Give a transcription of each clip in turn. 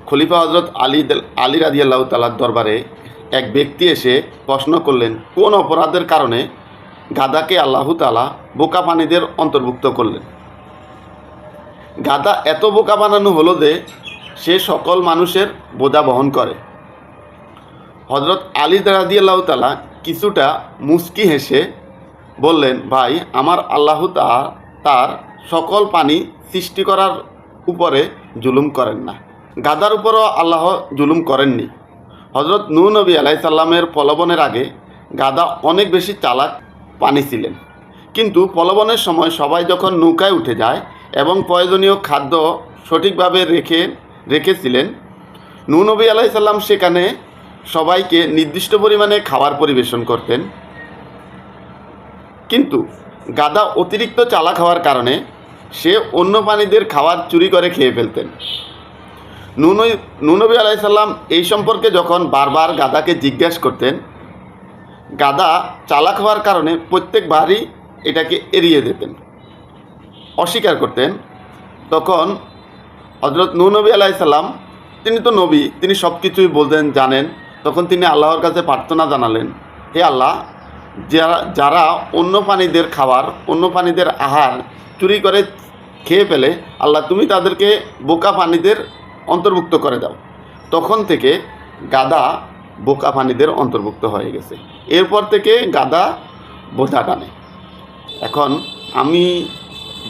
খলিফা হজরত আলী রাদিয়াল্লাহু তাআলার দরবারে এক ব্যক্তি এসে প্রশ্ন করলেন, কোন অপরাধের কারণে গাধাকে আল্লাহ তাআলা বোকা প্রাণীদের অন্তর্ভুক্ত করলেন? গাধা এত বোকা বানানো হলো যে সে সকল মানুষের বোঝা বহন করে। হজরত আলী রাদিয়াল্লাহু তাআলা কিছুটা মুচকি হেসে বললেন, ভাই, আমার আল্লাহ তার সকল প্রাণী সৃষ্টি করার উপরে জুলুম করেন না। গাধার উপরও আল্লাহ জুলুম করেননি। হজরত নূহ নবী আলাইহিস সালামের প্রলোভনের আগে গাধা অনেক বেশি চালাক প্রাণী ছিলেন, কিন্তু প্রলোভনের সময় সবাই যখন নৌকায় উঠে যায় এবং প্রয়োজনীয় খাদ্য সঠিকভাবে রেখেছিলেন, নূহ নবী আলাইহিস সালাম সেখানে সবাইকে নির্দিষ্ট পরিমাণে খাবার পরিবেশন করতেন। কিন্তু গাধা অতিরিক্ত চালাক হওয়ার কারণে সে অন্য প্রাণীদের খাবার চুরি করে খেয়ে ফেলতেন। নূহ নবী আলাইহিস সালাম এই সম্পর্কে যখন বারবার গাধাকে জিজ্ঞাসা করতেন, গাধা চালাক হওয়ার কারণে প্রত্যেকবারই এটাকে এড়িয়ে যেতেন, অস্বীকার করতেন। তখন হজরত নূহ নবী আলাইহিস সালাম, তিনি তো নবী, তিনি সব কিছুই বলতেন, জানেন। তখন তিনি আল্লাহর কাছে প্রার্থনা জানালেন, হে আল্লাহ, যারা অন্য প্রাণীদের খাবার, অন্য প্রাণীদের আহার চুরি করে খেয়ে ফেলে, আল্লাহ তুমি তাদেরকে বোকা প্রাণীদের অন্তর্ভুক্ত করে দাও। তখন থেকে গাধা বোকা প্রাণীদের অন্তর্ভুক্ত হয়ে গেছে। এরপর থেকে গাধা বোঝা টানে। এখন আমি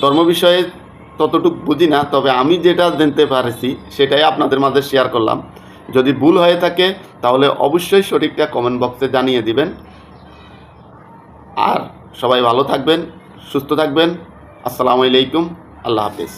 ধর্ম বিষয়ে ততটুকু বুঝি না, তবে আমি যেটা জানতে পারছি সেটাই আপনাদের মাঝে শেয়ার করলাম। যদি ভুল হয়ে থাকে তাহলে অবশ্যই সঠিকটা কমেন্ট বক্সে জানিয়ে দিবেন। আর সবাই ভালো থাকবেন, সুস্থ থাকবেন। আসসালামু আলাইকুম, আল্লাহ হাফেজ।